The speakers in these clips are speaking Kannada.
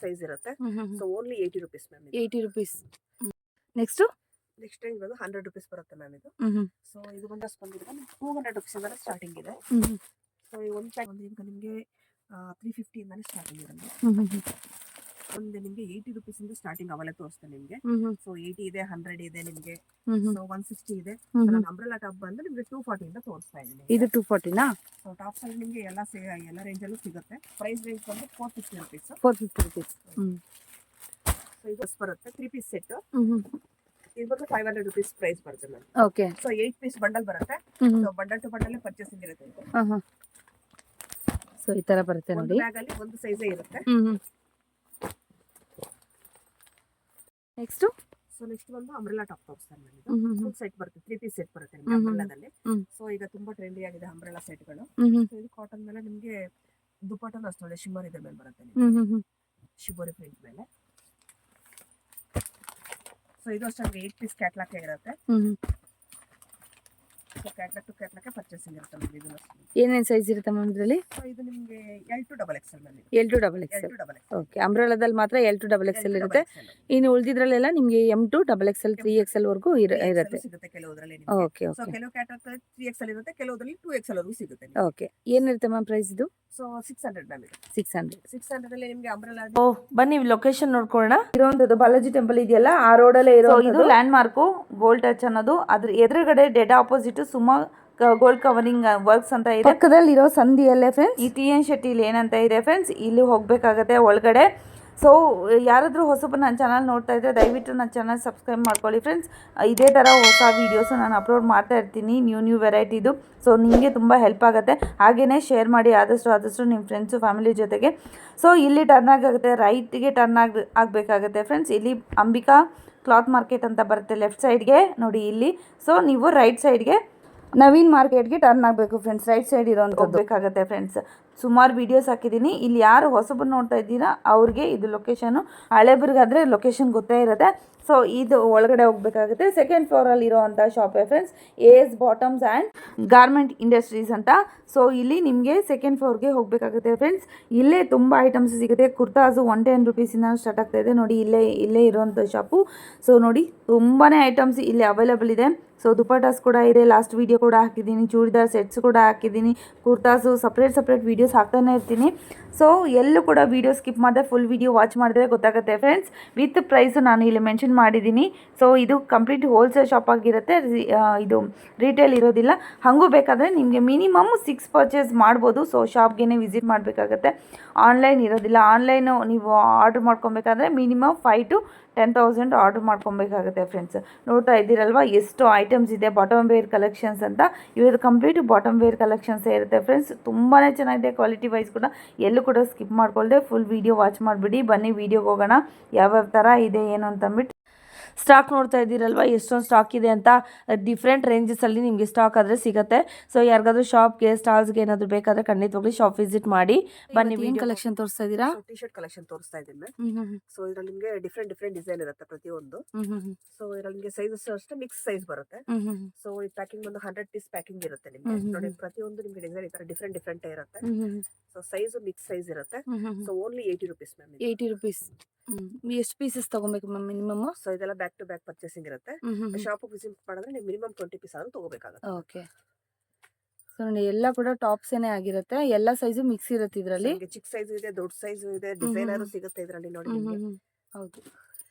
ಸೈಜ್ ಇರುತ್ತೆ. So only 80 rupees ma'am. 80 rupees. Next next range ಬಂದು 100 ರುಪೀಸ್ ಬರುತ್ತೆ ಮ್ಯಾಮ್ ಇದು. ಸೊ ಇದು ಬಂದು ಬಂದಿದೆ 200 ರುಪೀಸ್ ಇಂದ ಸ್ಟಾರ್ಟಿಂಗ್ ಇದೆ. ಸೊ ಈ ಒಂದು ಪ್ಯಾಕ್ ಬಂದು ನಿಮಗೆ 350 ಇಂದಾನೆ ಸ್ಟಾರ್ಟಿಂಗ್ ಇರುತ್ತೆ. ಒಂದು ನಿಮಗೆ 80 ರುಪೀಸ್ ಇಂದ ಸ್ಟಾರ್ಟಿಂಗ್ ಅವೆಲ್ಲ ತೋರಿಸ್ತೇನೆ ನಿಮಗೆ. ಸೊ 80 ಇದೆ, 100 ಇದೆ ನಿಮಗೆ, ಸೊ 160 ಇದೆ. ನಾನು ಅಂಬ್ರೆಲಾ ಟಾಪ್ ಬಂದು ನಿಮಗೆ 240 ಇಂದ ತೋರಿಸ್ತಾ ಇದ್ದೀನಿ. ಇದು 240ನಾ? ಸೊ ಟಾಪ್ಸ್ ಅಲ್ಲಿ ನಿಮಗೆ ಎಲ್ಲ ರೇಂಜ್ ಅಲ್ಲೂ ಸಿಗುತ್ತೆ. ಪ್ರೈಸ್ ರೇಂಜ್ ಬಂದು 450 ರುಪೀಸ್. 450 ರುಪೀಸ್. ಸೊ ಇದು ಬರುತ್ತೆ 3 ಪೀಸ್ ಸೆಟ್. ಇದು ಬಂದು 500 ರುಪೀಸ್ ಪ್ರೈಸ್ ಬರುತ್ತೆ ma'am. Okay. So 8 piece bundle ಬರುತ್ತೆ. So bundle to bundle purchasing ಇರುತ್ತೆ. ಸೊ ಈ ತರ ಬರುತ್ತೆ ನೋಡಿ. ಬ್ಯಾಗ್ ಅಲ್ಲಿ ಒಂದು ಸೈಜೇ ಇರುತ್ತೆ. ನೆಕ್ಸ್ಟ್ ಸೊ ನೆಕ್ಸ್ಟ್ ಬಂದು ಅಂಬ್ರೆಲಾ ಟಾಪ್ ತೋರಿಸ್ತಾರೆ ನಾನು. ಇದು ಫುಲ್ ಸೆಟ್ ಬರುತ್ತೆ, 3 ಪೀಸ್ ಸೆಟ್ ಬರುತ್ತೆ ನಿಮಗೆ ಅಂಬ್ರೆಲಾದಲ್ಲಿ. ಸೊ ಈಗ ತುಂಬಾ ಟ್ರೆಂಡಿ ಆಗಿದೆ ಅಂಬ್ರೆಲಾ ಸೆಟ್ಗಳು. ಸೊ ಇದು ಕಾಟನ್ ಮೇಲೆ ನಿಮಗೆ ದುಪಟ್ಟನ ಅಷ್ಟು ಒಳ್ಳೆ ಶಿಮ್ಮರ್ ಇದೆ ಮೇಲೆ ಬರುತ್ತೆ ನಿಮಗೆ, ಶಿಮ್ಮರ್ ಪ್ರಿಂಟ್ ಮೇಲೆ. ಸೊ ಇದು ಅಷ್ಟೇ 8 ಪೀಸ್ ಕ್ಯಾಟ್ಲಾಗ್ ಇರುತ್ತೆ. So catalogue to catalogue purchasing ಇರುತ್ತೆ ಮ್ಯಾಮ್. ಇದು ಏನೇನ್ ಸೈಜ್ ಇರುತ್ತೆ ಮ್ಯಾಮ್ ಇದರಲ್ಲಿ? ಸೊ ಇದು ನಿಮಗೆ L to XXL ma'am. L to XXL. Okay. ಅಂಬ್ರೆಲಾದಲ್ಲಿ ಮಾತ್ರ L to XXL ಇರುತ್ತೆ. ಇನ್ನು ಉಳಿದಿದ್ರಲ್ಲೆಲ್ಲ ನಿಮಗೆ M to XXL 3XL ವರೆಗೂ ಇರುತ್ತೆ. ಸಿಗುತ್ತೆ ಕೆಲವುದರಲ್ಲಿ. ಓಕೆ ಸೊ ಕೆಲವು ಕ್ಯಾಟ್ಲಾಗ್ 3XL ಇರುತ್ತೆ, ಕೆಲವುದರಲ್ಲಿ 2XL ವರೆಗೂ ಸಿಗುತ್ತೆ. ಓಕೆ. ಏನಿರುತ್ತೆ ಮ್ಯಾಮ್ ಪ್ರೈಸ್ ಇದು? So 600 ma'am. ಇದು 600 ಅಲ್ಲಿ ನಿಮಗೆ ಅಂಬ್ರೆಲಾ. ಬನ್ನಿ ಲೊಕೇಶನ್ ನೋಡ್ಕೊಳ್ಳೋಣ. ಇರುವಂತದ್ದು ಬಾಲಾಜಿ ಟೆಂಪಲ್ ಇದೆಯಲ್ಲ, ಆ ರೋಡಲ್ಲೇ ಇರೋ ಇದು ಲ್ಯಾಂಡ್ ಮಾರ್ಕು ಗೋಲ್ಡ್ ಟಚ್ ಅನ್ನೋದು. ಅದ್ರ ಎದುರುಗಡೆ dead opposite Suma gold covering works ಅಂತ ಇದೆ. ಪಕ್ಕದಲ್ಲಿ ಇರೋ ಸಂಧಿಯಲ್ಲೇ ಫ್ರೆಂಡ್ಸ್ ಈ TN ಶೆಟ್ಟಿಲಿ ಏನಂತ ಇದೆ ಫ್ರೆಂಡ್ಸ್, ಇಲ್ಲಿ ಹೋಗ್ಬೇಕಾಗತ್ತೆ ಒಳಗಡೆ. ಸೊ ಯಾರಾದರೂ ಹೊಸಬ ನನ್ನ ಚಾನಲ್ ನೋಡ್ತಾ ಇದ್ದರೆ ದಯವಿಟ್ಟು ನನ್ನ ಚಾನಲ್ ಸಬ್ಸ್ಕ್ರೈಬ್ ಮಾಡ್ಕೊಳ್ಳಿ ಫ್ರೆಂಡ್ಸ್. ಇದೇ ಥರ ಹೊಸ ವೀಡಿಯೋಸು ನಾನು ಅಪ್ಲೋಡ್ ಮಾಡ್ತಾ ಇರ್ತೀನಿ, ನ್ಯೂ ವೆರೈಟಿದು. ಸೊ ನಿಮಗೆ ತುಂಬ ಹೆಲ್ಪ್ ಆಗುತ್ತೆ. ಹಾಗೆಯೇ ಶೇರ್ ಮಾಡಿ ಆದಷ್ಟು ನಿಮ್ಮ ಫ್ರೆಂಡ್ಸು ಫ್ಯಾಮಿಲಿ ಜೊತೆಗೆ. ಸೊ ಇಲ್ಲಿ ಟರ್ನ್ ಆಗುತ್ತೆ, ರೈಟ್ಗೆ ಟರ್ನ್ ಆಗಬೇಕಾಗತ್ತೆ ಫ್ರೆಂಡ್ಸ್. ಇಲ್ಲಿ ಅಂಬಿಕಾ ಕ್ಲಾತ್ ಮಾರ್ಕೆಟ್ ಅಂತ ಬರುತ್ತೆ ಲೆಫ್ಟ್ ಸೈಡ್ಗೆ ನೋಡಿ ಇಲ್ಲಿ. ಸೊ ನೀವು ರೈಟ್ ಸೈಡ್ಗೆ ನವೀನ್ ಮಾರ್ಕೆಟ್ಗೆ ಟರ್ನ್ ಆಗಬೇಕು ಫ್ರೆಂಡ್ಸ್. ರೈಟ್ ಸೈಡ್ ಇರೋಂಥದ್ದು ಬೇಕಾಗುತ್ತೆ ಫ್ರೆಂಡ್ಸ್. ಸುಮಾರು ವೀಡಿಯೋಸ್ ಹಾಕಿದ್ದೀನಿ. ಇಲ್ಲಿ ಯಾರು ಹೊಸಬರು ನೋಡ್ತಾ ಇದ್ದೀರಾ ಅವ್ರಿಗೆ ಇದು ಲೊಕೇಶನು, ಹಳೇಬ್ರಿಗಾದರೆ ಲೊಕೇಶನ್ ಗೊತ್ತೇ ಇರುತ್ತೆ. ಸೊ ಇದು ಒಳಗಡೆ ಹೋಗಬೇಕಾಗುತ್ತೆ. ಸೆಕೆಂಡ್ ಫ್ಲೋರಲ್ಲಿ ಇರೋವಂಥ ಶಾಪೇ friends AS bottoms and garment industries ಅಂತ. ಸೊ ಇಲ್ಲಿ ನಿಮಗೆ ಸೆಕೆಂಡ್ ಫ್ಲೋರ್ಗೆ ಹೋಗಬೇಕಾಗುತ್ತೆ ಫ್ರೆಂಡ್ಸ್. ಇಲ್ಲೇ ತುಂಬ ಐಟಮ್ಸ್ ಸಿಗುತ್ತೆ. ಕುರ್ತಾಸು 110 ರುಪೀಸಿಂದ ಸ್ಟಾರ್ಟ್ ಆಗ್ತಾ ಇದೆ ನೋಡಿ. ಇಲ್ಲೇ ಇರೋವಂಥ ಶಾಪು. ಸೊ ನೋಡಿ ತುಂಬಾ ಐಟಮ್ಸ್ ಇಲ್ಲಿ ಅವೈಲೇಬಲ್ ಇದೆ. ಸೊ ದುಪಟ್ಟಾಸ್ ಕೂಡ ಇದೆ, ಲಾಸ್ಟ್ ವೀಡಿಯೋ ಕೂಡ ಹಾಕಿದ್ದೀನಿ. ಚೂಡಿದಾರ್ ಸೆಟ್ಸ್ ಕೂಡ ಹಾಕಿದ್ದೀನಿ. ಕುರ್ತಾಸು ಸಪ್ರೇಟ್ ವೀಡಿಯೋಸ್ ಹಾಕ್ತಾನೆ ಇರ್ತೀನಿ. ಸೊ ಎಲ್ಲೂ ಕೂಡ ವೀಡಿಯೋ ಸ್ಕಿಪ್ ಮಾಡಿದೆ ಫುಲ್ ವೀಡಿಯೋ ವಾಚ್ ಮಾಡಿದ್ರೆ ಗೊತ್ತಾಗುತ್ತೆ ಫ್ರೆಂಡ್ಸ್. ವಿತ್ ಪ್ರೈಸು ನಾನು ಇಲ್ಲಿ ಮೆನ್ಷನ್ ಮಾಡಿದ್ದೀನಿ. ಸೊ ಇದು ಕಂಪ್ಲೀಟ್ ಹೋಲ್ಸೇಲ್ ಶಾಪ್ ಆಗಿರುತ್ತೆ, ಇದು ರಿಟೇಲ್ ಇರೋದಿಲ್ಲ. ಹಾಗೂ ಬೇಕಾದರೆ ನಿಮಗೆ ಮಿನಿಮಮ್ 6 ಪರ್ಚೇಸ್ ಮಾಡ್ಬೋದು. ಸೊ ಶಾಪ್ಗೆ ವಿಸಿಟ್ ಮಾಡಬೇಕಾಗತ್ತೆ, ಆನ್ಲೈನ್ ಇರೋದಿಲ್ಲ. ಆನ್ಲೈನು ನೀವು ಆರ್ಡ್ರ್ ಮಾಡ್ಕೊಬೇಕಾದ್ರೆ ಮಿನಿಮಮ್ 5,000 to 10,000 ಆರ್ಡ್ರ್ ಮಾಡ್ಕೊಬೇಕಾಗುತ್ತೆ ಫ್ರೆಂಡ್ಸ್. ನೋಡ್ತಾ ಇದ್ದೀರಲ್ವ ಎಷ್ಟು ಐಟಮ್ಸ್ ಇದೆ. ಬಾಟಮ್ ವೇರ್ ಕಲೆಕ್ಷನ್ಸ್ ಅಂತ, ಇವ್ರದ್ದು ಕಂಪ್ಲೀಟ್ ಬಾಟಮ್ ವೇರ್ ಕಲೆಕ್ಷನ್ಸೇ ಇರುತ್ತೆ ಫ್ರೆಂಡ್ಸ್. ತುಂಬಾ ಚೆನ್ನಾಗಿದೆ ಕ್ವಾಲಿಟಿ ವೈಸ್ ಕೂಡ. ಎಲ್ಲೂ ಕೂಡ ಸ್ಕಿಪ್ ಮಾಡ್ಕೊಳ್ದೆ ಫುಲ್ ವೀಡಿಯೋ ವಾಚ್ ಮಾಡಿಬಿಡಿ. ಬನ್ನಿ ವೀಡಿಯೋಗೆ ಹೋಗೋಣ ಯಾವ್ಯಾವ ಥರ ಇದೆ ಏನು ಅಂತಂದ್ಬಿಟ್ಟು. ಸ್ಟಾಕ್ ನೋಡ್ತಾ ಇದ್ದೀರಲ್ವ ಎಷ್ಟೊಂದು ಸ್ಟಾಕ್ ಇದೆ ಅಂತ. ಡಿಫ್ರೆಂಟ್ ರೇಂಜಸಲ್ಲಿ ನಿಮಗೆ ಸ್ಟಾಕ್ ಆದರೆ ಸಿಗುತ್ತೆ. ಸೊ ಯಾರಿಗಾದ್ರೂ ಶಾಪ್ಗೆ ಸ್ಟಾಲ್ಸ್ಗೆ ಏನಾದರೂ ಬೇಕಾದರೆ ಖಂಡಿತವಾಗ್ಲಿ ಶಾಪ್ ವಿಸಿಟ್ ಮಾಡಿ ಬನ್ನಿ. ಏನು ಕಲೆಕ್ಷನ್ ತೋರಿಸ್ತಾ ಇದ್ದೀರಾ? ಟಿ ಶರ್ಟ್ ಕಲೆಕ್ಷನ್ ತೋರಿಸ್ತಾ ಇದ್ದೀನಿ. ಸೊ ಇದರಲ್ಲಿ ನಿಮಗೆ ಡಿಫ್ರೆಂಟ್ ಡಿಸೈನ್ ಇರುತ್ತೆ ಪ್ರತಿಯೊಂದು. ಸೊ ಇದರಲ್ಲಿ ನಿಮಗೆ ಸೈಜಸ್ ಅಷ್ಟೇ ಮಿಕ್ಸ್ ಸೈಜ್ ಬರುತ್ತೆ. ಸೊ ಈ ಪ್ಯಾಕಿಂಗ್ ಒಂದು 100 ಪೀಸ್ ಪ್ಯಾಕಿಂಗ್ ಇರುತ್ತೆ ನಿಮಗೆ ನೋಡಿ. ಪ್ರತಿಯೊಂದು ನಿಮಗೆ ಡಿಸೈನ್ ಈ ತರ ಡಿಫ್ರೆಂಟ್ ಇರುತ್ತೆ. ಸೊ ಸೈಜ್ ಮಿಕ್ಸ್ ಸೈಜ್ ಇರುತ್ತೆ. So only 80 rupees ma'am. 80 rupees. ಎಷ್ಟು ಪೀಸಸ್ ತಗೊಬೇಕು ಮ್ಯಾಮ್ ಮಿನಿಮಮ್? ಸೊ ಇದೆಲ್ಲ ಬ್ಯಾಕ್ ಟು ಬ್ಯಾಕ್ ಪರ್ಚೇಸಿಂಗ್ ಇರುತ್ತೆ. ಶಾಪ್ ವಿಸಿಟ್ ಮಾಡಿದ್ರೆ ನೀವು ಮಿನಿಮಮ್ 20 ಪೀಸ್ ಆದ್ರೂ ತಗೋಬೇಕಾಗುತ್ತೆ. ಓಕೆ. ಸೊ ನೋಡಿ ಎಲ್ಲ ಕೂಡ ಟಾಪ್ಸ್ ಏನೇ ಆಗಿರುತ್ತೆ. ಎಲ್ಲ ಸೈಜು ಮಿಕ್ಸ್ ಇರುತ್ತೆ ಇದರಲ್ಲಿ. ಚಿಕ್ಕ ಸೈಜ್ ಇದೆ, ದೊಡ್ಡ ಸೈಜ್ ಇದೆ, ಡಿಸೈನರ್ ಸಿಗುತ್ತೆ ಇದರಲ್ಲಿ ನೋಡಿ ನಿಮಗೆ. ಹೌದು,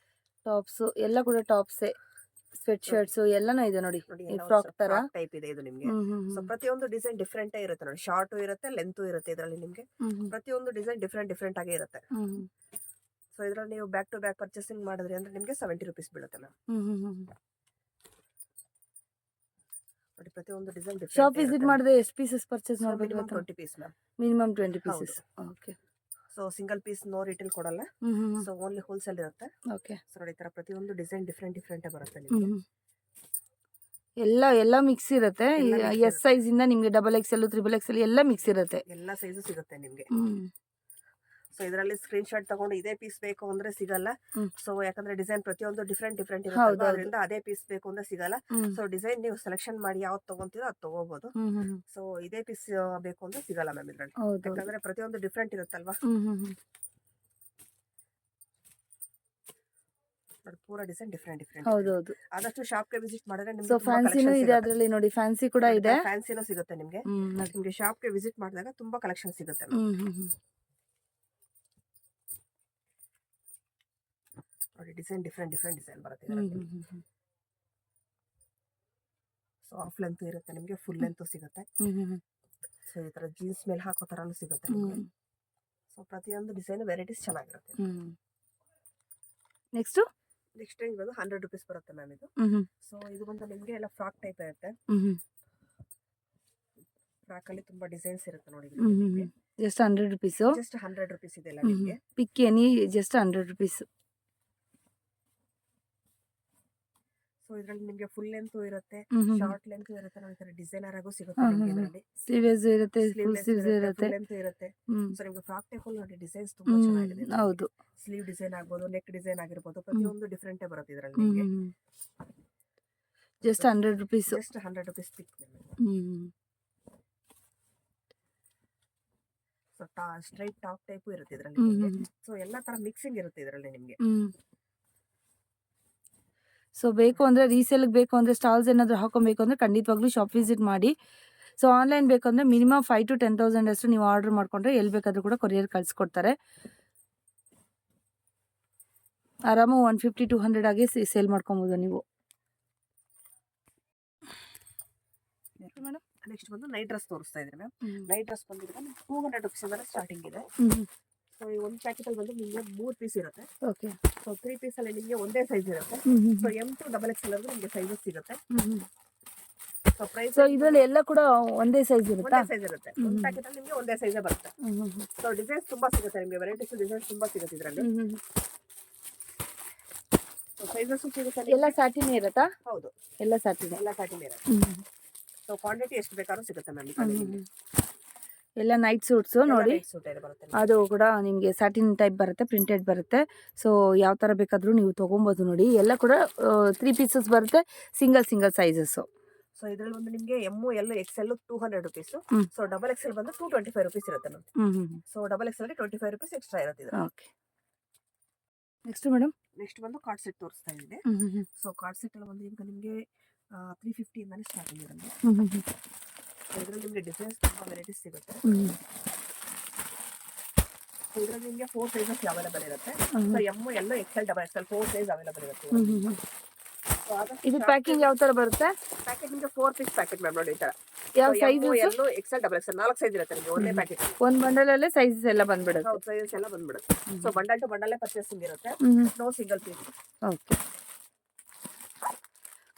ಟಾಪ್ಸ್ ಎಲ್ಲ ಕೂಡ ಟಾಪ್ಸೇ. ಸ್ವೆಟ್ ಶರ್ಟ್ಸ್ ಎಲ್ಲಾನು ಇದೆ ನೋಡಿ. ಫ್ರಾಕ್ ತರ ಟೈಪ್ ಇದೆ ಇದು ನಿಮಗೆ. ಸೊ ಪ್ರತಿಯೊಂದು ಡಿಸೈನ್ ಡಿಫ್ರೆಂಟ್ ಇರುತ್ತೆ ನೋಡಿ. ಶಾರ್ಟ್ ಇರುತ್ತೆ, ಲೆಂತ್ ಇರುತ್ತೆ ಇದರಲ್ಲಿ ನಿಮಗೆ. ಪ್ರತಿಯೊಂದು ಡಿಸೈನ್ ಡಿಫ್ರೆಂಟ್ ಆಗಿ ಇರುತ್ತೆ. ಸೊ ಇದರಲ್ಲಿ ನೀವು ಬ್ಯಾಕ್ ಟು ಬ್ಯಾಕ್ ಪರ್ಚೇಸಿಂಗ್ ಮಾಡಿದ್ರಿ ಅಂದ್ರೆ ನಿಮಗೆ 70 ರುಪೀಸ್ ಬೀಳುತ್ತೆ ಮ್ಯಾಮ್. ನೋಡಿ ಪ್ರತಿಯೊಂದು ಡಿಸೈನ್ ಡಿಫ್ರೆಂಟ್. ಶಾಪ್ ವಿಸಿಟ್ ಮಾಡಿದ್ರೆ ಎಷ್ಟು ಪೀಸಸ್ ಪರ್ಚೇಸ್ ಮಾಡಬೇಕು? 20 piece ma'am. Minimum 20 pieces. Okay. So single piece no retail ಕೊಡಲ್ಲ. ಸೊ ಓನ್ಲಿ ಹೋಲ್ಸೇಲ್ ಇರುತ್ತೆ. ಓಕೆ. ಸೊ ನೋಡಿ ತರ ಪ್ರತಿಯೊಂದು ಡಿಸೈನ್ ಡಿಫ್ರೆಂಟ್ ಬರುತ್ತೆ ನಿಮಗೆ. ಎಲ್ಲ ಮಿಕ್ಸ್ ಇರುತ್ತೆ. ಎಸ್ ಸೈಜ್ ಇಂದ ನಿಮಗೆ XXL, XXL ಎಲ್ಲ ಮಿಕ್ಸ್ ಇರುತ್ತೆ. ಎಲ್ಲ ಸೈಜು ಸಿಗುತ್ತೆ ನಿಮಗೆ. ಸೊ ಇದರಲ್ಲಿ ಸ್ಕ್ರೀನ್ ಶಾಟ್ ತಗೊಂಡು ಇದೇ ಪೀಸ್ ಬೇಕು ಅಂದ್ರೆ ಸಿಗಲ್ಲ. ಸೊ ಯಾಕಂದ್ರೆ ಡಿಸೈನ್ ಪ್ರತಿಯೊಂದು ಡಿಫ್ರೆಂಟ್ ಇರುತ್ತೆ. ಅದರಿಂದ ಅದೇ ಪೀಸ್ ಬೇಕು ಅಂದ್ರೆ ಸಿಗಲ್ಲ. ಸೊ ಡಿಸೈನ್ ನೀವು ಸೆಲೆಕ್ಷನ್ ಮಾಡಿ ಯಾವ್ದು ತಗೊಂತೀರೋ ಅದು ತಗೋಬಹುದು. ಸೊ ಇದೇ ಪೀಸ್ ಬೇಕು ಅಂದ್ರೆ ಸಿಗಲ್ಲ ಮ್ಯಾಮ್ ಇದ್ರಲ್ಲಿ. ಯಾಕಂದ್ರೆ ಪ್ರತಿಯೊಂದು ಡಿಫ್ರೆಂಟ್ ಇರುತ್ತಲ್ವಾ. ನೋಡಿ ಪೂರಾ ಡಿಸೈನ್ ಡಿಫ್ರೆಂಟ್ ಹೌದೌದು. ಆದಷ್ಟು ಶಾಪ್ಗೆ ವಿಸಿಟ್ ಮಾಡಿದ್ರೆ ಸೊ ಫ್ಯಾನ್ಸಿನೂ ಇದೆ ಅದರಲ್ಲಿ ನೋಡಿ, ಫ್ಯಾನ್ಸಿ ಕೂಡ ಇದೆ. ಫ್ಯಾನ್ಸಿನೂ ಸಿಗುತ್ತೆ ನಿಮ್ಗೆ. ನಿಮ್ಗೆ ಶಾಪ್ಗೆ ವಿಸಿಟ್ ಮಾಡಿದಾಗ ತುಂಬಾ ಕಲೆಕ್ಷನ್ ಸಿಗುತ್ತೆ. ನೋಡಿ ಡಿಸೈನ್ ಡಿಫ್ರೆಂಟ್ ಡಿಸೈನ್ ಬರುತ್ತೆ. ಸೊ ಆಫ್ ಲೆಂತ್ ಇರುತ್ತೆ ನಿಮ್ಗೆ, ಫುಲ್ ಲೆಂತ್ ಸಿಗುತ್ತೆ. ಸೊ ಈ ತರ ಜೀನ್ಸ್ ಮೇಲೆ ಹಾಕೋ ತರಾನು ಸಿಗುತ್ತೆ ನಿಮ್ಗೆ. ಸೊ ಪ್ರತಿಯೊಂದು ಡಿಸೈನ್ ವೆರೈಟೀಸ್ ಚೆನ್ನಾಗಿರುತ್ತೆ. ನೆಕ್ಸ್ಟ್ ರೇಂಜ್ ಬಂದು 100 rupees ಬರುತ್ತೆ ಮ್ಯಾಮ್ ಇದು. ಸೊ ಇದು ಬಂದು ನಿಮ್ಗೆ ಎಲ್ಲ ಫ್ರಾಕ್ ಟೈಪ್ ಇರುತ್ತೆ. ಫ್ರಾಕ್ ಅಲ್ಲಿ ತುಂಬಾ ಡಿಸೈನ್ಸ್ ಇರುತ್ತೆ ನೋಡಿ. Just 100 rupees. ಜಸ್ಟ್ 100 rupees ಇದೆಲ್ಲ ನಿಮ್ಗೆ. ಪಿಕ್ ಎನಿ ಜಸ್ಟ್ 100 rupees. ಸೊ ಇದರಲ್ಲಿ ನಿಮಗೆ ಫುಲ್ ಲೆಂತ್ ಇರುತ್ತೆ, ಶಾರ್ಟ್ ಲೆಂತ್ ಇರುತ್ತೆ, ನೋಡಿ ತರ ಡಿಸೈನರ್ ಆಗು ಸಿಗುತ್ತೆ ನಿಮಗೆ. ಇದರಲ್ಲಿ ಸ್ಲೀವ್ಲೆಸ್ ಇರುತ್ತೆ, ಫುಲ್ ಸ್ಲೀವ್ಸ್ ಇರುತ್ತೆ, ಫುಲ್ ಲೆಂತ್ ಇರುತ್ತೆ. ಸೊ ನಿಮಗೆ ಫ್ರಾಕ್ ಟೈಪ್ ಅಲ್ಲಿ ನೋಡಿ ಡಿಸೈನ್ಸ್ ತುಂಬಾ ಚೆನ್ನಾಗಿದೆ. ಹೌದು, ಸ್ಲೀವ್ ಡಿಸೈನ್ ಆಗ್ಬೋದು, ನೆಕ್ ಡಿಸೈನ್ ಆಗಿರಬಹುದು, ಪ್ರತಿಯೊಂದು ಡಿಫರೆಂಟ್ ಬರುತ್ತೆ ಇದರಲ್ಲಿ ನಿಮಗೆ. Just 100 rupees. ಜಸ್ಟ್ 100 rupees ಪಿಕ್. ಸೊ ಸ್ಟ್ರೈಟ್ ಟಾಪ್ ಟೈಪ್ ಇರುತ್ತೆ ಇದರಲ್ಲಿ. ಸೊ ಎಲ್ಲಾ ತರ ಮಿಕ್ಸಿಂಗ್ ಇರುತ್ತೆ ಇದರಲ್ಲಿ ನಿಮಗೆ. ಸೊ ಬೇಕು ಅಂದರೆ ರೀಸೇಲ್ಗೆ ಬೇಕು ಅಂದರೆ ಸ್ಟಾಲ್ಸ್ ಏನಾದರೂ ಹಾಕೊಬೇಕು ಅಂದರೆ ಖಂಡಿತವಾಗ್ಲೂ ಶಾಪ್ ವಿಸಿಟ್ ಮಾಡಿ. ಸೊ ಆನ್ಲೈನ್ ಬೇಕಂದರೆ ಮಿನಿಮಮ್ 5 to 10,000 ಅಷ್ಟು ನೀವು ಆರ್ಡರ್ ಮಾಡಿಕೊಂಡ್ರೆ ಎಲ್ಲಿ ಬೇಕಾದರೂ ಕೂಡ ಕೊರಿಯರ್ ಕಳಿಸ್ಕೊಡ್ತಾರೆ. ಆರಾಮ 150-200 ಆಗಿ ಸೇಲ್ ಮಾಡ್ಕೊಬೋದು ನೀವು. ಮೇಡಮ್ ನೆಕ್ಸ್ಟ್ ಬಂದು ನೈಟ್ ಡ್ರೆಸ್ ತೋರಿಸ್ತಾ ಇದ್ದೀನಿ ಮ್ಯಾಮ್. ನೈಟ್ ಡ್ರೆಸ್ ಬಂದಿದ್ರೆ 200 rupees ಇಂದ ಸ್ಟಾರ್ಟಿಂಗ್ ಇದೆ. ಸೊ ಈ ಒಂದು ಪ್ಯಾಕೆಟ್ ಅಲ್ಲಿ ಬಂದು ನಿಮಗೆ 3 ಪೀಸ್ ಇರುತ್ತೆ. ಓಕೆ. ಸೊ 3 ಪೀಸ್ ಅಲ್ಲಿ ನಿಮಗೆ ಒಂದೇ ಸೈಜ್ ಇರುತ್ತೆ. ಸೊ M to XXL ವರೆಗೂ ನಿಮಗೆ ಸೈಜಸ್ ಸಿಗುತ್ತೆ. ಸೊ ಪ್ರೈಸ್ ಸೊ ಇದರಲ್ಲಿ ಎಲ್ಲ ಕೂಡ ಒಂದೇ ಸೈಜ್ ಇರುತ್ತೆ. ಒಂದೇ ಸೈಜ್ ಇರುತ್ತೆ. ಒಂದು ಪ್ಯಾಕೆಟ್ ಅಲ್ಲಿ ನಿಮಗೆ ಒಂದೇ ಸೈಜ್ ಬರುತ್ತೆ. ಸೊ ಡಿಸೈನ್ಸ್ ತುಂಬಾ ಸಿಗುತ್ತೆ ನಿಮಗೆ, ವೆರೈಟೀಸ್ ಡಿಸೈನ್ಸ್ ತುಂಬಾ ಸಿಗುತ್ತೆ ಇದರಲ್ಲಿ. ಸೊ ಸೈಜಸ್ ಸಿಗುತ್ತೆ. ಎಲ್ಲ ಸ್ಯಾಟಿನ್ ಇರುತ್ತಾ? ಹೌದು, ಎಲ್ಲ ಸ್ಯಾಟಿನ್ ಇರುತ್ತೆ. ಸೊ ಕ್ವಾಂಟಿಟಿ ಎಷ್ಟು ಬೇಕಾದ್ರೂ ಸಿಗುತ್ತೆ ಮ್ಯಾಮ್. ಎಲ್ಲ ನೈಟ್ ಸೂಟ್ಸ್ ನೋಡಿ, ಅದು ಕೂಡ ನಿಮಗೆ ಸ್ಯಾಟಿನ್ ಟೈಪ್ ಬರುತ್ತೆ, ಪ್ರಿಂಟೆಡ್ ಬರುತ್ತೆ. ಸೊ ಯಾವ ಥರ ಬೇಕಾದರೂ ನೀವು ತೊಗೊಬೋದು ನೋಡಿ. ಎಲ್ಲ ಕೂಡ 3 pieces ಬರುತ್ತೆ, ಸಿಂಗಲ್ ಸೈಜಸ್. ಸೊ ಇದರಲ್ಲಿ ಒಂದು ನಿಮಗೆ M, L, XL 200 rupees. So XXL ಬಂದು 225 rupees ಇರುತ್ತೆ ಮ್ಯಾಮ್. ಸೊ XXL ಅಲ್ಲಿ 25 rupees ಎಕ್ಸ್ಟ್ರಾ ಇರುತ್ತೆ ಇದು. ಓಕೆ. ನೆಕ್ಸ್ಟ್ ಮೇಡಮ್, ನೆಕ್ಸ್ಟ್ ಬಂದು ಕಾರ್ಡ್ ಸೆಟ್ ತೋರಿಸ್ತಾ ಇದ್ದೀನಿ. ಸೊ ಕಾರ್ಡ್ ಸೆಟ್ ಅಲ್ಲಿ ಬಂದು ಈಗ ನಿಮಗೆ 350 ಇಂದಾನೆ ಸ್ಟಾರ್ಟ್ ಆಗಿರುತ್ತೆ. ಇದರಲ್ಲಿ ನಿಮಗೆ ಡಿಸೈನ್ಸ್ ತುಂಬಾ ವೆರೈಟೀಸ್ ಸಿಗುತ್ತೆ. ಇದರಲ್ಲಿ ನಿಮಗೆ 4 ಸೈಜಸ್ ಅವೈಲೇಬಲ್ ಇರುತ್ತೆ. So M, L, XL, XXL 4 size available ಇರುತ್ತೆ. ಇದು ಪ್ಯಾಕಿಂಗ್ ಯಾವ ತರ ಬರುತ್ತೆ? ಪ್ಯಾಕೆಟ್ ನಿಮಗೆ 4 ಪೀಸ್ ಪ್ಯಾಕೆಟ್ ಮ್ಯಾಮ್ ನೋಡಿ ಈ ತರ. ಯಾವ size? M, L, XL, XXL 4 size ಇರುತ್ತೆ ನಿಮಗೆ ಒಂದೇ ಪ್ಯಾಕೆಟ್. ಒಂದು ಬಂಡಲ್ ಅಲ್ಲೇ ಸೈಜಸ್ ಎಲ್ಲ ಬಂದ್ಬಿಡುತ್ತೆ. ಹೌದು, ಸೈಜಸ್ ಎಲ್ಲ ಬಂದ್ಬಿಡುತ್ತೆ. So bundle to bundle purchasing ಇರುತ್ತೆ, no single piece. Okay.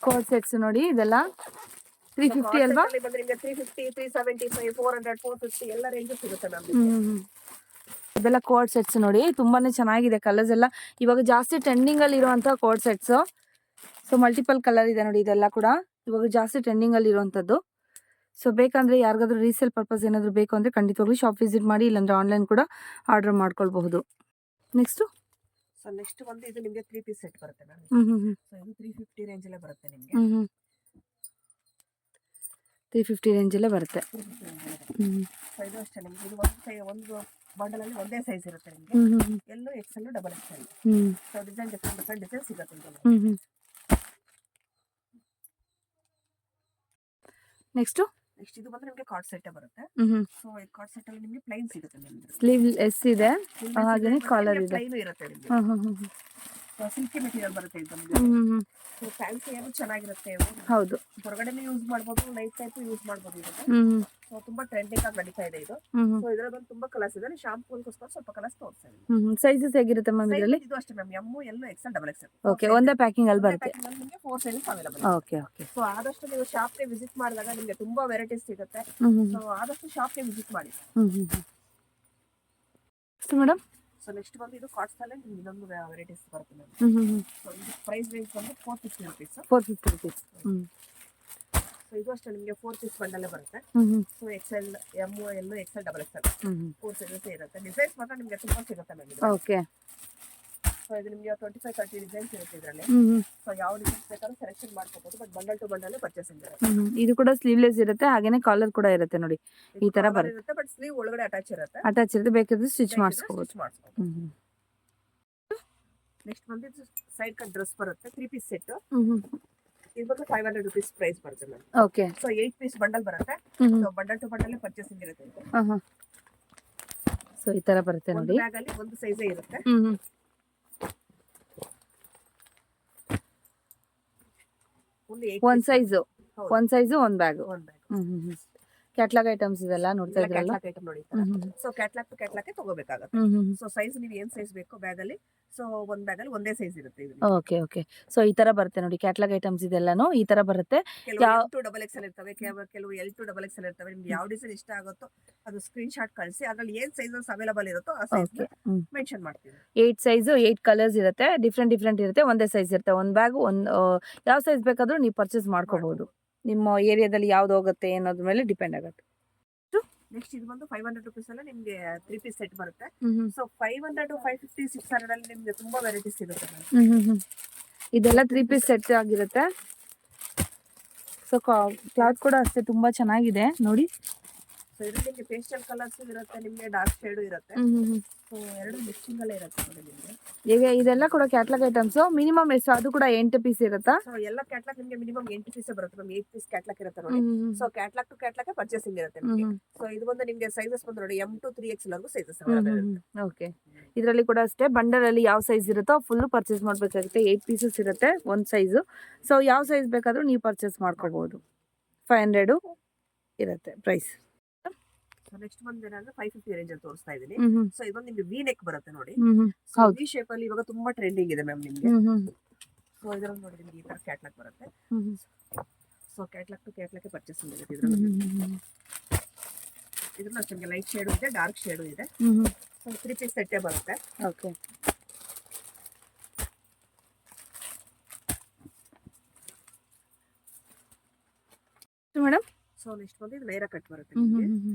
Code sets ನೋಡಿ, ಇದೆಲ್ಲ 350 ಅಲ್ವಾ? ಬಂದ್ರೆ ನಿಮಗೆ 350, 375, 400, 450 ಎಲ್ಲ ರೇಂಜ್ ಸಿಗುತ್ತೆ ಮ್ಯಾಮ್. ಇದೆಲ್ಲ ಕೋಡ್ ಸೆಟ್ಸ್ ನೋಡಿ, ತುಂಬಾನೇ ಚೆನ್ನಾಗಿದೆ. ಕಲರ್ಸ್ ಎಲ್ಲ ಇವಾಗ ಜಾಸ್ತಿ ಟ್ರೆಂಡಿಂಗ್ ಅಲ್ಲಿ ಇರುವಂತ code sets. So multiple colour ಇದೆ ನೋಡಿ, ಇದೆಲ್ಲ ಕೂಡ ಇವಾಗ ಜಾಸ್ತಿ ಟ್ರೆಂಡಿಂಗ್ ಅಲ್ಲಿ ಇರುವಂತದ್ದು. ಸೊ ಬೇಕಂದ್ರೆ ಯಾರಿಗಾದ್ರೂ ರೀಸೇಲ್ ಪರ್ಪಸ್ ಏನಾದ್ರು ಬೇಕು ಅಂದ್ರೆ ಖಂಡಿತವಾಗ್ಲೂ ಶಾಪ್ ವಿಸಿಟ್ ಮಾಡಿ, ಇಲ್ಲಾಂದ್ರೆ ಆನ್ಲೈನ್ ಕೂಡ ಆರ್ಡರ್ ಮಾಡ್ಕೊಳ್ಬಹುದು. ನೆಕ್ಸ್ಟ್ ಒಂದು ಇದು ನಿಮಗೆ 3 ಪೀಸ್ ಸೆಟ್ ಬರುತ್ತೆ ಮ್ಯಾಮ್. ಸೊ ಇದು 350 ರೇಂಜ್ ಅಲ್ಲೇ ಬರುತ್ತೆ ನಿಮಗೆ. 350 ರೇಂಜ್ ಅಲ್ಲೇ ಬರುತ್ತೆ. ಸೊ ಇದು ಅಷ್ಟೇ ನಿಮಗೆ. ಇದು ಒಂದು ಬಾಂಡಲ್ ಅಲ್ಲಿ ಒಂದೇ ಸೈಜ್ ಇರುತ್ತೆ ನಿಮಗೆ. L, XL, XXL. So design different design ಸಿಗುತ್ತೆ ನಿಮಗೆ. ನೆಕ್ಸ್ಟ್ ಇದು ಬಂದ್ರೆ ನಿಮಗೆ ಕಾರ್ಡ್ ಸೆಟ್ ಬರುತ್ತೆ. ಸೊ ಈ ಕಾರ್ಡ್ ಸೆಟ್ ಅಲ್ಲಿ ನಿಮಗೆ ಪ್ಲೈನ್ ಸಿಗುತ್ತೆ ನಿಮಗೆ. ಸ್ಲೀವ್ ಎಸ್ ಇದೆ, ಹಾಗೇನೆ ಕಾಲರ್ ಇದೆ. ಪ್ಲೈನ್ ಇರುತ್ತೆ ನಿಮಗೆ. ಸೊ ಸಿಲ್ಕಿ ಮೆಟೀರಿಯಲ್ ಬರುತ್ತೆ ಇದು ನಿಮಗೆ. ಸೊ ಫ್ಯಾನ್ಸಿ ಏನು ಚೆನ್ನಾಗಿರುತ್ತೆ ಇವು. ಹೌದು, ಹೊರಗಡೆನೇ ಯೂಸ್ ಮಾಡಬಹುದು, ನೈಟ್ ಟೈಪ್ ಯೂಸ್ ಮಾಡಬಹುದು ಇದನ್ನ. ಸೊ ತುಂಬಾ ಟ್ರೆಂಡಿಂಗ್ ಆಗಿ ನಡೀತಾ ಇದೆ ಇದು. ಸೊ ಇದರಲ್ಲಿ ಒಂದು ತುಂಬಾ ಕಲರ್ಸ್ ಇದೆ. ಶಾಂಪೂಗೋಸ್ಕರ ಸ್ವಲ್ಪ ಕಲರ್ಸ್ ತೋರಿಸ್ತಾ ಇದ್ದೀನಿ. ಸೈಜಸ್ ಹೇಗಿರುತ್ತೆ ಮ್ಯಾಮ್ ಇದರಲ್ಲಿ? ಇದು ಅಷ್ಟೇ ma'am, M, L, XL, XXL. Okay, ಒಂದೇ ಪ್ಯಾಕಿಂಗ್ ಅಲ್ಲಿ ಬರುತ್ತೆ. ನಿಮಗೆ 4 sizes available. Okay okay. So ಆದಷ್ಟು ನೀವು ಶಾಪ್ಗೆ ವಿಸಿಟ್ ಮಾಡಿದಾಗ ನಿಮಗೆ ತುಂಬಾ ವೆರೈಟೀಸ್ ಸಿಗುತ್ತೆ. ಸೊ ಆದಷ್ಟು ಶಾಪ್ಗೆ ವಿಸಿಟ್ ಮಾಡಿ. ಮೇಡಮ್, ಸೊ ನೆಕ್ಸ್ಟ್ ಬಂದು ಇದು ಕಾರ್ಡ್ಸ್ ಅಲ್ಲಿ ಇನ್ನೊಂದು ವೆರೈಟೀಸ್ ಬರುತ್ತೆ ಮ್ಯಾಮ್. ಸೊ ಇದು ಪ್ರೈಸ್ ರೇಂಜ್ ಬಂದು 450 rupees. 450 rupees. ಸೊ ಇದು ಅಷ್ಟೇ ನಿಮಗೆ 4 ಪೀಸ್ ಬಂಡಲ್ ಬರುತ್ತೆ. So XL, M, L, XL, XXL 4 sizes ಇರುತ್ತೆ. ಡಿಸೈನ್ಸ್ ಮಾತ್ರ ನಿಮಗೆ ತುಂಬಾ ಸಿಗುತ್ತೆ ಮ್ಯಾಮ್. ಓಕೆ. ಸೊ ಇದು ನಿಮಗೆ 25-30 ಡಿಸೈನ್ಸ್ ಇರುತ್ತೆ ಇದರಲ್ಲಿ. ಸೊ ಯಾವ ಡಿಸೈನ್ಸ್ ಬೇಕಾದ್ರೂ ಸೆಲೆಕ್ಷನ್ ಮಾಡ್ಕೋಬಹುದು, but bundle to bundle purchasing ಇರುತ್ತೆ. ಇದು ಕೂಡ ಸ್ಲೀವ್ಲೆಸ್ ಇರುತ್ತೆ, ಹಾಗೇನೆ ಕಾಲರ್ ಕೂಡ ಇರುತ್ತೆ ನೋಡಿ, ಈ ತರ ಬರುತ್ತೆ. ಬಟ್ ಸ್ಲೀವ್ ಒಳಗಡೆ ಅಟ್ಯಾಚ್ ಇರುತ್ತೆ. ಬೇಕಾದ್ರೆ ಸ್ಟಿಚ್ ಮಾಡಿಸ್ಕೋಬಹುದು. ನೆಕ್ಸ್ಟ್ ಬಂದು ಸೈಡ್ ಕಟ್ ಡ್ರೆಸ್ ಬರುತ್ತೆ 3 ಪೀಸ್ ಸೆಟ್. ಹ್ಮ್ ಇದು ಬಂದು 500 rupees ಪ್ರೈಸ್ ಬರುತ್ತೆ ma'am. Okay. So 8 piece bundle ಬರುತ್ತೆ. So bundle to bundle purchasing ಇರುತ್ತೆ ಇದು. ಸೊ ಈ ತರ ಬರುತ್ತೆ ಒಂದು ನೋಡಿ. ಬ್ಯಾಗ್ ಅಲ್ಲಿ ಒಂದು ಸೈಜೇ ಇರುತ್ತೆ. ಒಂದ್ ಸೈಜ್ ಹೌದು. ಒಂದ್ ಸೈಜ್ ಒಂದ್ ಬ್ಯಾಗ್. ಒಂದು ಬ್ಯಾಗ್. ಕ್ಯಾಟ್ಲಾಗ್ ಐಟಮ್ಸ್ ಇದೆಲ್ಲ ನೋಡ್ತಾ ಇದ್ರಲ್ಲ. ಕ್ಯಾಟ್ಲಾಗ್ ಐಟಮ್ ನೋಡಿ. ಸೊ ಕ್ಯಾಟ್ಲಾಗ್ ಟು ಕ್ಯಾಟ್ಲಾಗ್ ತಗೋಬೇಕಾಗುತ್ತೆ. ಸೊ ಸೈಜ್ ನೀವು ಏನ್ ಸೈಜ್ ಬೇಕೋ ಬ್ಯಾಗ್ ಅಲ್ಲಿ, ಸೊ ಒಂದ್ ಬ್ಯಾಗ್ ಅಲ್ಲಿ ಒಂದೇ ಸೈಜ್ ಇರುತ್ತೆ ಇದು. Okay okay. ಸೊ ಈ ತರ ಬರುತ್ತೆ ನೋಡಿ ಕ್ಯಾಟ್ಲಾಗ್ ಐಟಮ್ಸ್ ಇದೆಲ್ಲಾನು ಈ ತರ ಬರುತ್ತೆ. ಕೆಲವು L to XXL ಇರ್ತವೆ, ಕೆಲವು L to XXL ಇರ್ತವೆ. ನಿಮ್ಗೆ ಯಾವ ಡಿಸೈನ್ ಇಷ್ಟ ಆಗುತ್ತೋ ಅದು ಸ್ಕ್ರೀನ್ ಶಾಟ್ ಕಳಿಸಿ, ಅದ್ರಲ್ಲಿ ಏನ್ ಸೈಜಸ್ ಅವೈಲೇಬಲ್ ಇರುತ್ತೋ ಆ ಸೈಜ್ ಮೆನ್ಷನ್ ಮಾಡ್ತೀವಿ. 8 ಸೈಜ್ 8 ಕಲರ್ಸ್ ಇರುತ್ತೆ, ಡಿಫ್ರೆಂಟ್ ಇರುತ್ತೆ, ಒಂದೇ ಸೈಜ್ ಇರುತ್ತೆ. ಒಂದ್ ಬ್ಯಾಗ್ ಯಾವ ಸೈಜ್ ಬೇಕಾದ್ರೂ ನೀವು ಪರ್ಚೇಸ್ ಮಾಡ್ಕೋಬಹುದು. ನಿಮ್ಮ ಏರಿಯಾದಲ್ಲಿ ಯಾವ್ದು ಹೋಗುತ್ತೆ ಅನ್ನೋದ್ರ ಮೇಲೆ ಡಿಪೆಂಡ್ ಆಗುತ್ತೆ. ನೆಕ್ಸ್ಟ್ ಇದು ಬಂದು 500 rupees ಅಲ್ಲ ನಿಮ್ಗೆ 3 ಪೀಸ್ ಸೆಟ್ ಬರುತ್ತೆ. ಸೊ 500 to 550 600 ಅಲ್ಲಿ ನಿಮ್ಗೆ ತುಂಬಾ ವೆರೈಟೀಸ್ ಸಿಗುತ್ತೆ. ಇದೆಲ್ಲ 3 ಪೀಸ್ ಸೆಟ್ ಆಗಿರುತ್ತೆ. ಸೊ ಕ್ಲಾತ್ ಕೂಡ ಅಷ್ಟೇ ತುಂಬಾ ಚೆನ್ನಾಗಿದೆ ನೋಡಿ. ಸೊ ಇದರಲ್ಲಿ ನಿಮ್ಗೆ ಪೇಸ್ಟಲ್ ಕಲರ್ಸ್ ಇರುತ್ತೆ, ನಿಮ್ಗೆ ಡಾರ್ಕ್ ಶೇಡ್ ಇರುತ್ತೆ. ಸೊ ಎರಡು ಮಿಕ್ಸಿಂಗ್ ಅಲ್ಲೇ ಇರುತ್ತೆ ನೋಡಿ ನಿಮ್ಗೆ. ಈಗ ಇದೆಲ್ಲ ಕೂಡ ಕ್ಯಾಟ್ಲಾಗ್ ಐಟಮ್ಸ್. ಮಿನಿಮಮ್ ಎಷ್ಟು? ಅದು ಕೂಡ 8 ಪೀಸ್ ಇರುತ್ತಾ? ಸೊ ಎಲ್ಲ ಕ್ಯಾಟ್ಲಾಗ್ ನಿಮ್ಗೆ ಮಿನಿಮಮ್ 8 ಪೀಸ್ ಬರುತ್ತೆ ಮ್ಯಾಮ್. 8 ಪೀಸ್ ಕ್ಯಾಟ್ಲಾಗ್ ಇರುತ್ತೆ ನೋಡಿ. So catalogue to catalogue purchasing ಇರುತ್ತೆ ನಿಮಗೆ. ಸೊ ಇದು ಬಂದು ನಿಮ್ಗೆ ಸೈಜಸ್ ಬಂದು ನೋಡಿ M to 3XL ವರೆಗೂ ಸೈಜಸ್ ಅವೈಲೇಬಲ್ ಇರುತ್ತೆ. ಓಕೆ. ಇದರಲ್ಲಿ ಕೂಡ ಅಷ್ಟೇ ಬಂಡಲ್ ಅಲ್ಲಿ ಯಾವ ಸೈಜ್ ಇರುತ್ತೋ ಫುಲ್ ಪರ್ಚೇಸ್ ಮಾಡಬೇಕಾಗುತ್ತೆ. 8 ಪೀಸಸ್ ಇರುತ್ತೆ ಒಂದು ಸೈಜ್. ಸೊ ಯಾವ ಸೈಜ್ ಬೇಕಾದ್ರೂ ನೀವು ಪರ್ಚೇಸ್ ಮಾಡ್ಕೋಬಹುದು. 500 ಇರುತ್ತೆ ಪ್ರೈಸ್. ಸೊ ನೆಕ್ಸ್ಟ್ ಬಂದು ಏನಂದ್ರೆ 550 ರೇಂಜ್ ಅಲ್ಲಿ ತೋರಿಸ್ತಾ ಇದೀನಿ. ಸೊ ಇದೊಂದು ನಿಮ್ಗೆ ವಿ ನೆಕ್ ಬರುತ್ತೆ ನೋಡಿ. ಸೊ ವಿ ಶೇಪ್ ಅಲ್ಲಿ ಇವಾಗ ತುಂಬಾ ಟ್ರೆಂಡಿಂಗ್ ಇದೆ ಮ್ಯಾಮ್ ನಿಮ್ಗೆ. ಸೊ ಇದರಲ್ಲಿ ನೋಡಿ ನಿಮ್ಗೆ ಈ ತರ ಕ್ಯಾಟ್ಲಾಗ್ ಬರುತ್ತೆ. So catalogue to catalogue purchasing ಇರುತ್ತೆ ಇದರಲ್ಲಿ. ಇದನ್ನ ಅಷ್ಟೇ ಲೈಟ್ ಶೇಡ್ ಇದೆ, ಡಾರ್ಕ್ ಶೇಡ್ ಇದೆ. ಸೊ 3 ಪೀಸ್ ಸೆಟ್ ಬರುತ್ತೆ. ಓಕೆ. ಮೇಡಮ್ ಸೊ ನೆಕ್ಸ್ಟ್ ಬಂದು ಇದು ನೈರಾ ಕಟ್ ಬರುತ್ತೆ ನಿಮಗೆ.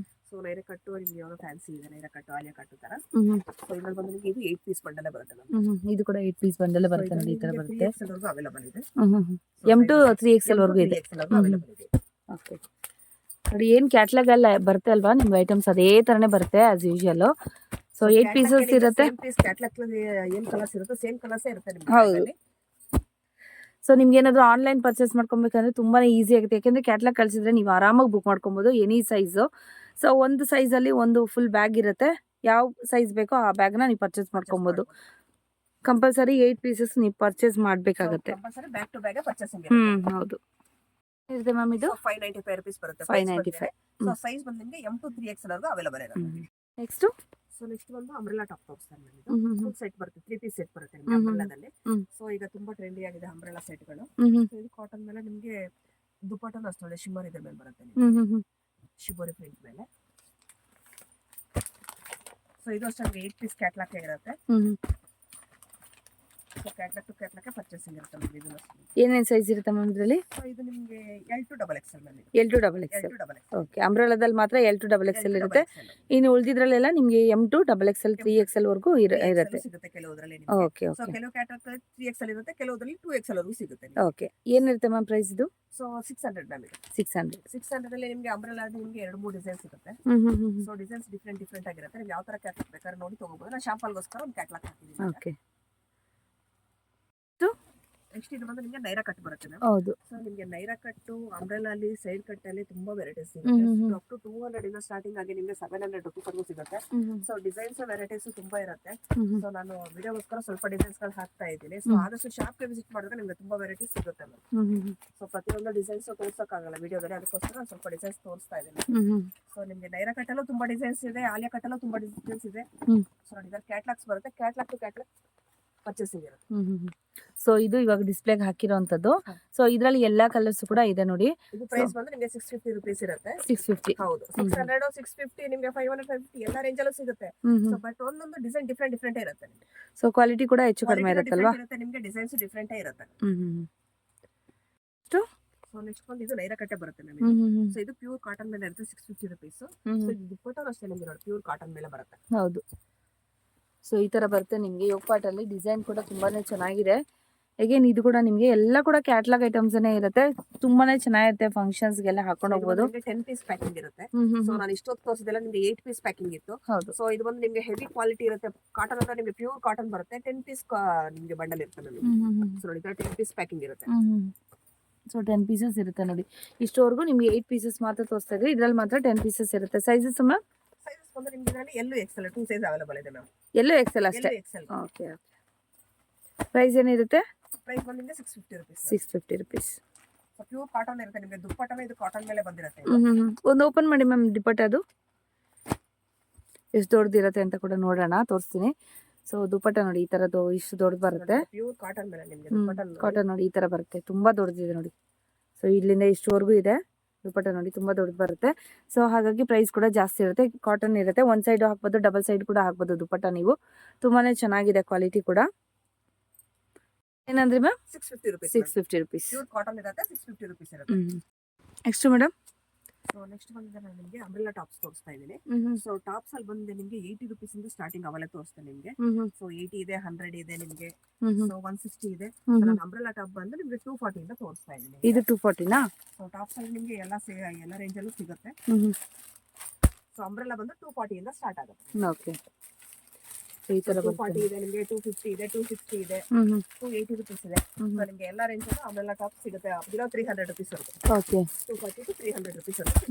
ಸೊ ನೈರಾ ಕಟ್ಟು ನಿಮ್ಗೆ ಯಾವಾಗ ಫ್ಯಾನ್ಸಿ ಇದೆ, ನೈರಾ ಕಟ್ಟು ಆಲಿಯಾ ಕಟ್ಟು ತರ. ಸೊ ಇದ್ರಲ್ಲಿ ಬಂದು ನಿಮಗೆ ಇದು 8 ಪೀಸ್ ಬಂಡಲ್ ಬರುತ್ತೆ ನಮ್ಗೆ. ಇದು ಕೂಡ 8 ಪೀಸ್ ಬಂಡಲ್ ಬರುತ್ತೆ ನೋಡಿ ಈ ತರ ಬರುತ್ತೆ. 3XL ವರೆಗೂ ಅವೈಲೇಬಲ್ ಇದೆ. M to 3XL ವರೆಗೂ ಇದೆ. ಅವೈಲೇಬಲ್ ಇದೆ. ಓಕೆ. ನೋಡಿ ಏನ್ ಕ್ಯಾಟ್ಲಾಗ್ ಎಲ್ಲ ಬರುತ್ತೆ ಅಲ್ವಾ ನಿಮ್ಗೆ ಐಟಮ್ಸ್ ಅದೇ ತರನೇ ಬರುತ್ತೆ ಆಸ್ ಯೂಶುವಲ್. ಸೊ 8 ಪೀಸಸ್ ಇರುತ್ತೆ. ಸೇಮ್ ಪೀಸ್ ಕ್ಯಾಟ್ಲಾಗ್ ಏನ್ ಕಲರ್ಸ್ ಇರುತ್ತೆ ಸೇಮ್ ಕಲರ್ಸ್ ಇರುತ್ತೆ ನಿಮ್ಗೆ. ಹೌದು. ಸೊ ನಿಮ್ಗೆ ಏನಾದ್ರು ಆನ್ಲೈನ್ ಪರ್ಚೇಸ್ ಮಾಡ್ಕೊಬೇಕಂದ್ರೆ ತುಂಬಾನೇ ಈಸಿ ಆಗುತ್ತೆ. ಯಾಕಂದ್ರೆ ಕ್ಯಾಟ್ಲಾಗ್ ಕಳಿಸಿದ್ರೆ ನೀವು ಆರಾಮಾಗಿ ಬುಕ್ ಮಾಡ್ಕೊಬಹುದು ಎನಿ ಸೈಜ್. ಸೊ ಒಂದು ಸೈಜ್ ಅಲ್ಲಿ ಒಂದು ಫುಲ್ ಬ್ಯಾಗ್ ಇರುತ್ತೆ. ಯಾವ ಸೈಜ್ ಬೇಕೋ ಆ ಬ್ಯಾಗ್ ನ ನೀವು ಪರ್ಚೇಸ್ ಮಾಡ್ಕೊಬಹುದು. ಕಂಪಲ್ಸರಿ 8 ಪೀಸಸ್ ನೀವು ಪರ್ಚೇಸ್ ಮಾಡ್ಬೇಕಾಗುತ್ತೆ. Compulsory back to bag purchasing ಹೌದು. ಇದೆ ಮ್ಯಾಮ್ ಇದು 595 rupees ಬರುತ್ತೆ. 595. ಸೊ ಸೈಜ್ ಬಂದು ನಿಮಗೆ M to 3XL ವರೆಗೂ ಅವೈಲೇಬಲ್ ಇರುತ್ತೆ. ನೆಕ್ಸ್ಟ್ ಸೊ ನೆಕ್ಸ್ಟ್ ಬಂದು ಅಂಬ್ರೆಲಾ ಟಾಪ್ ತೋರಿಸ್ತಾರೆ ನಾನು. ಇದು ಫುಲ್ ಸೆಟ್ ಬರುತ್ತೆ, 3 ಪೀಸ್ ಸೆಟ್ ಬರುತ್ತೆ ನಿಮಗೆ ಅಂಬ್ರೆಲಾದಲ್ಲಿ. ಸೊ ಈಗ ತುಂಬಾ ಟ್ರೆಂಡಿ ಆಗಿದೆ ಅಂಬ್ರೆಲಾ ಸೆಟ್ಗಳು. ಸೊ ಇದು ಕಾಟನ್ ಮೇಲೆ ನಿಮಗೆ ದುಪಟ್ಟನ ಅಷ್ಟೇ ಒಳ್ಳೆ ಶಿಮ್ಮರ್ ಇದೆ ಮೇಲೆ ಬರುತ್ತೆ ನಿಮಗೆ. ಶಿಬೋರಿ ಪ್ರಿಂಟ್ ಮೇಲೆ. ಸೊ ಇದು ಅಷ್ಟೇ 8 ಪೀಸ್ ಕ್ಯಾಟ್ಲಾಗ್ ಇರುತ್ತೆ. So catalogue to catalogue purchasing ಇರುತ್ತೆ ನಿಮಗೆ. ಇದು ಏನೇನ್ ಸೈಜ್ ಇರುತ್ತೆ ಮ್ಯಾಮ್ ಇದರಲ್ಲಿ? ಸೊ ಇದು ನಿಮಗೆ L to XXL ನಲ್ಲಿ. L to XXL. ಓಕೆ. ಅಂಬ್ರೆಲಾದಲ್ಲಿ ಮಾತ್ರ L to XXL ಇರುತ್ತೆ. ಇನ್ನು ಉಳಿದಿದ್ರಲ್ಲೆಲ್ಲ ನಿಮಗೆ M to XXL 3XL ವರೆಗೂ ಇರುತ್ತೆ. ಸಿಗುತ್ತೆ ಕೆಲವುದ್ರಲ್ಲಿ. Okay so okay. ಕೆಲವು ಕ್ಯಾಟ್ಲಾಗ್ 3XL ಇರುತ್ತೆ, ಕೆಲವುದ್ರಲ್ಲಿ 2XL ವರೆಗೂ ಸಿಗುತ್ತೆ. ಓಕೆ. ಏನಿರುತ್ತೆ ಮ್ಯಾಮ್ ಪ್ರೈಸ್ ಇದು? ಸೊ 600 ಮ್ಯಾಮ್ ಇದು. 600 ಅಲ್ಲಿ ನಿಮಗೆ ಅಂಬ್ರೆಲಾ ನಿಮಗೆ 2-3 ಡಿಸೈನ್ಸ್ ಇರುತ್ತೆ. ಸೊ ಡಿಸೈನ್ಸ್ ಡಿಫ್ರೆಂಟ್ ಆಗಿರುತ್ತೆ. ನೀವು ಯಾವ ತರ ಕ್ಯಾಟ್ಲಾಗ್ ಬೇಕಾದ್ರೆ ನೋಡಿ ತಗೋಬಹುದು. ನಾನು ಶಾಂಪಲ್ಗೋಸ್ಕರ ಒಂದು ಕ್ಯಾಟ್ಲಾಗ್ ಹಾಕಿದ್ದೀನಿ. ಓಕೆ. ನೆಕ್ಸ್ಟ್ ಇದು ಬಂದು ನಿಮಗೆ ನೈರಾ ಕಟ್ ಬರುತ್ತೆ ಮ್ಯಾಮ್. ಹೌದು. ಸೊ ನಿಮಗೆ ನೈರಾ ಕಟ್ಟು ಅಂಬ್ರೆಲಾ ಅಲ್ಲಿ ಸೈಡ್ ಕಟ್ ಅಲ್ಲಿ ತುಂಬಾ ವೆರೈಟೀಸ್ ಸಿಗುತ್ತೆ. ಅಪ್ ಟು 200 ಇಂದ ಸ್ಟಾರ್ಟಿಂಗ್ ಆಗಿ ನಿಮಗೆ 700 rupees ವರೆಗೂ ಸಿಗುತ್ತೆ. ಸೊ ಡಿಸೈನ್ಸ್ ವೆರೈಟೀಸ್ ತುಂಬಾ ಇರುತ್ತೆ. ಸೊ ನಾನು ವಿಡಿಯೋಗೋಸ್ಕರ ಸ್ವಲ್ಪ ಡಿಸೈನ್ಸ್ ಗಳು ಹಾಕ್ತಾ ಇದ್ದೀನಿ. ಸೊ ಆದಷ್ಟು ಶಾಪ್ ಗೆ ವಿಸಿಟ್ ಮಾಡಿದ್ರೆ ನಿಮಗೆ ತುಂಬಾ ವೆರೈಟೀಸ್ ಸಿಗುತ್ತೆ ಮ್ಯಾಮ್. ಸೊ ಪ್ರತಿಯೊಂದು ಡಿಸೈನ್ಸ್ ತೋರ್ಸಕ್ಕಾಗಲ್ಲ ವಿಡಿಯೋದಲ್ಲಿ, ಅದಕ್ಕೋಸ್ಕರ ನಾನು ಸ್ವಲ್ಪ ಡಿಸೈನ್ಸ್ ತೋರಿಸ್ತಾ ಇದ್ದೀನಿ. ಸೊ ನಿಮಗೆ ನೈರಾ ಕಟ್ಟಲ್ಲೂ ತುಂಬಾ ಡಿಸೈನ್ಸ್ ಇದೆ, ಆಲಿಯಾ ಕಟ್ಟಲ್ಲೂ ತುಂಬಾ ಡಿಸೈನ್ಸ್ ಇದೆ. ಸೊ ನೋಡಿ ಇದರಲ್ಲಿ ಕ್ಯಾಟ್ಲಾಗ್ಸ್ ಬರುತ್ತೆ, ಕ್ಯಾಟ್ಲಾಗ್ ಟು ಕ್ಯಾಟ್ಲಾಗ್ ಪರ್ಚೇಸಿಂಗ್ ಇರುತ್ತೆ. ಸೊ ಇದು ಇವಾಗ ಡಿಸ್ಪ್ಲೇಗೆ ಹಾಕಿರೋಂಥದ್ದು. ಸೊ ಇದರಲ್ಲಿ ಎಲ್ಲಾ ಕಲರ್ಸ್ ಕೂಡ ಇದೆ ನೋಡಿ. ಇದು ಪ್ರೈಸ್ ಬಂದ್ರೆ ನಿಮಗೆ 650 rupees ಇರುತ್ತೆ. 650. ಹೌದು. 600 650 ನಿಮಗೆ 500 550 ಎಲ್ಲ ರೇಂಜ್ ಅಲ್ಲೂ ಸಿಗುತ್ತೆ. ಸೊ ಬಟ್ ಒಂದೊಂದು ಡಿಸೈನ್ ಡಿಫ್ರೆಂಟ್ ಇರುತ್ತೆ. ಸೊ ಕ್ವಾಲಿಟಿ ಕೂಡ ಹೆಚ್ಚು ಕಡಿಮೆ ಇರುತ್ತಲ್ವಾ? ನಿಮಗೆ ಡಿಸೈನ್ಸ್ ಡಿಫ್ರೆಂಟ್ ಇರುತ್ತೆ. ಸೊ ನೆಕ್ಸ್ಟ್ ಬಂದು ಇದು ನೈರಾ ಕಟ್ಟೆ ಬರುತ್ತೆ ನಮಗೆ. ಸೊ ಇದು ಪ್ಯೂರ್ ಕಾಟನ್ ಮೇಲೆ ಇರುತ್ತೆ, 650 rupees. ಸೊ ಇದು ದುಪ್ಪಟ್ಟ ಅಷ್ಟೇ ನಿಮಗೆ ನೋಡಿ ಪ್ಯೂರ್ ಕಾಟನ್ ಮೇಲೆ ಬರುತ್ತೆ. ಹೌದು. ಸೊ ಈ ತರ ಬರುತ್ತೆ ನಿಮಗೆ. ಯೋಗ ಪಾಟ್ ಅಲ್ಲಿ ಡಿಸೈನ್ ಕೂಡ ತುಂಬಾನೇ ಚೆನ್ನಾಗಿದೆ. ಅಗೇನ್ ಇದು ಕೂಡ ನಿಮಗೆ ಎಲ್ಲ ಕೂಡ ಕ್ಯಾಟ್ಲಾಗ್ ಐಟಮ್ಸ್ನೇ ಇರುತ್ತೆ, ತುಂಬಾನೇ ಚೆನ್ನಾಗಿರುತ್ತೆ, ಫಂಕ್ಷನ್ಸ್ಗೆಲ್ಲ ಹಾಕೊಂಡು ಹೋಗ್ಬೋದು. 10 ಪೀಸ್ ಪ್ಯಾಕಿಂಗ್ ಇರುತ್ತೆ. ಹ್ಮ್ ಹ್ಮ್ ಸೊ ನಾನು ಇಷ್ಟೊತ್ತು ತೋರಿಸಿದೆಲ್ಲ ನಿಮ್ಗೆ 8 ಪೀಸ್ ಪ್ಯಾಕಿಂಗ್ ಇತ್ತು. ಹೌದು. ಸೊ ಇದು ಬಂದು ನಿಮ್ಗೆ ಹೆವಿ ಕ್ವಾಲಿಟಿ ಇರುತ್ತೆ. ಕಾಟನ್ ಅಂದ್ರೆ ನಿಮ್ಗೆ ಪ್ಯೂರ್ ಕಾಟನ್ ಬರುತ್ತೆ. 10 ಪೀಸ್ ನಿಮ್ಗೆ ಬಂಡಲ್ ಇರುತ್ತೆ ನಮಗೆ. ಸೊ ನೋಡಿ 10 ಪೀಸ್ ಪ್ಯಾಕಿಂಗ್ ಇರುತ್ತೆ. ಸೊ 10 ಪೀಸಸ್ ಇರುತ್ತೆ ನೋಡಿ. ಇಷ್ಟವರೆಗೂ ನಿಮ್ಗೆ 8 ಪೀಸಸ್ ಮಾತ್ರ ತೋರಿಸ್ತಾ ಇದ್ರಿ, ಇದ್ರಲ್ಲಿ ಮಾತ್ರ 10 ಪೀಸಸ್ ಇರುತ್ತೆ. Sizes ma'am? ಸೈಜಸ್ ಬಂದು ನಿಮ್ಗೆ ಇದರಲ್ಲಿ ಎಲ್ಲೂ ಎಕ್ಸೆಲ್ 2 ಸೈಜ್ ಅವೈಲೇಬಲ್ ಇದೆ ಮ್ಯಾಮ್. ಎಲ್ಲೂ ಎಕ್ಸೆಲ್ ಅಷ್ಟೇ. ಎಕ್ಸೆಲ್. ಓಕೆ. ಪ್ರೈಸ್ ಏನಿರುತ್ತೆ? ಪ್ರೈಸ್ ಬಂದು ನಿಮ್ಗೆ 650 rupees. 650 rupees. So pure cotton ಇರುತ್ತೆ ನಿಮ್ಗೆ. ದುಪ್ಪಟ್ಟನೇ ಇದು ಕಾಟನ್ ಮೇಲೆ ಬಂದಿರುತ್ತೆ. ಒಂದು ಓಪನ್ ಮಾಡಿ ಮ್ಯಾಮ್ ದುಪ್ಪಟ್ಟ, ಅದು ಎಷ್ಟು ದೊಡ್ಡದಿರುತ್ತೆ ಅಂತ ಕೂಡ ನೋಡೋಣ, ತೋರಿಸ್ತೀನಿ. ಸೊ ದುಪ್ಪಟ್ಟ ನೋಡಿ ಈ ತರದ್ದು ಇಷ್ಟು ದೊಡ್ಡದು ಬರುತ್ತೆ. ಪ್ಯೂರ್ ಕಾಟನ್ ಮೇಲೆ ನಿಮ್ಗೆ ದುಪ್ಪಟ್ಟ ಕಾಟನ್ ನೋಡಿ ಈ ತರ ಬರುತ್ತೆ, ತುಂಬಾ ದೊಡ್ಡದಿದೆ ನೋಡಿ. ಸೊ ಇಲ್ಲಿಂದ ಇಷ್ಟುವರೆಗೂ ಇದೆ ದುಪ್ಪಟ್ಟ ನೋಡಿ, ತುಂಬಾ ದೊಡ್ಡದು ಬರುತ್ತೆ. ಸೊ ಹಾಗಾಗಿ ಪ್ರೈಸ್ ಕೂಡ ಜಾಸ್ತಿ ಇರುತ್ತೆ. ಕಾಟನ್ ಇರುತ್ತೆ, ಒಂದ್ ಸೈಡ್ ಹಾಕ್ಬೋದು, ಡಬಲ್ ಸೈಡ್ ಕೂಡ ಹಾಕ್ಬೋದು ದುಪ್ಪಟ್ಟ. ನೀವು ತುಂಬಾನೇ ಚೆನ್ನಾಗಿದೆ ಕ್ವಾಲಿಟಿ ಕೂಡ. ಏನಂದ್ರಿ ma'am? 650 rupees. 650 rupees. Pure cotton ಇರುತ್ತೆ. 650 rupees ಇರುತ್ತೆ. Next madam? ಸೊ ನೆಕ್ಸ್ಟ್ ಬಂದ್ರೆ ನಾನು ನಿಮಗೆ ಅಂಬ್ರೆಲಾ ಟಾಪ್ಸ್ ತೋರಿಸ್ತಾ ಇದ್ದೀನಿ. ಸೊ ಟಾಪ್ಸ್ ಅಲ್ಲಿ ಬಂದು ನಿಮಗೆ 80 rupees ಇಂದ ಸ್ಟಾರ್ಟಿಂಗ್ ಅವೆಲ್ಲ ತೋರಿಸ್ತೇನೆ ನಿಮಗೆ. ಸೊ 80 ಇದೆ, 100 ಇದೆ ನಿಮಗೆ. ಸೊ 160 ಇದೆ. ನಾನು ಅಂಬ್ರೆಲಾ ಟಾಪ್ ಬಂದು ನಿಮಗೆ 240 ಇಂದ ತೋರಿಸ್ತಾ ಇದ್ದೀನಿ. ಇದು 240 ನಾ? ಸೊ ಟಾಪ್ಸ್ ಅಲ್ಲಿ ನಿಮಗೆ ಎಲ್ಲ ರೇಂಜ್ ಅಲ್ಲೂ ಸಿಗುತ್ತೆ. ಸೊ ಅಂಬ್ರೆಲಾ ಬಂದು 240 ಇಂದ ಸ್ಟಾರ್ಟ್ ಆಗುತ್ತೆ. ಓಕೆ. ಈ ತರ 240 ಇದೆ ನಿಮಗೆ, 250 ಇದೆ, 260 ಇದೆ, 280 rupees ಇದೆ. ಸೊ ನಿಮಗೆ ಎಲ್ಲ ರೇಂಜ್ ಅಲ್ಲೂ ಅಂಬ್ರೆಲಾ ಟಾಪ್ ಸಿಗುತ್ತೆ. ಬಿಲೋ 300 rupees ಇರುತ್ತೆ. ಓಕೆ. 240 to 300 rupees ಸಿಗುತ್ತೆ.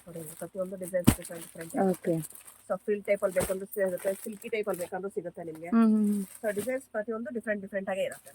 ನೋಡಿ ಪ್ರತಿಯೊಂದು designs different. Okay. So fill type ಅಲ್ಲಿ ಬೇಕಂದ್ರೂ ಸಿಗುತ್ತೆ, ಸಿಲ್ಕಿ ಟೈಪ್ ಅಲ್ಲಿ ಬೇಕಂದ್ರೂ ಸಿಗುತ್ತೆ ನಿಮಗೆ. ಸೊ ಡಿಸೈನ್ಸ್ ಪ್ರತಿಯೊಂದು ಡಿಫ್ರೆಂಟ್ ಆಗೇ ಇರುತ್ತೆ.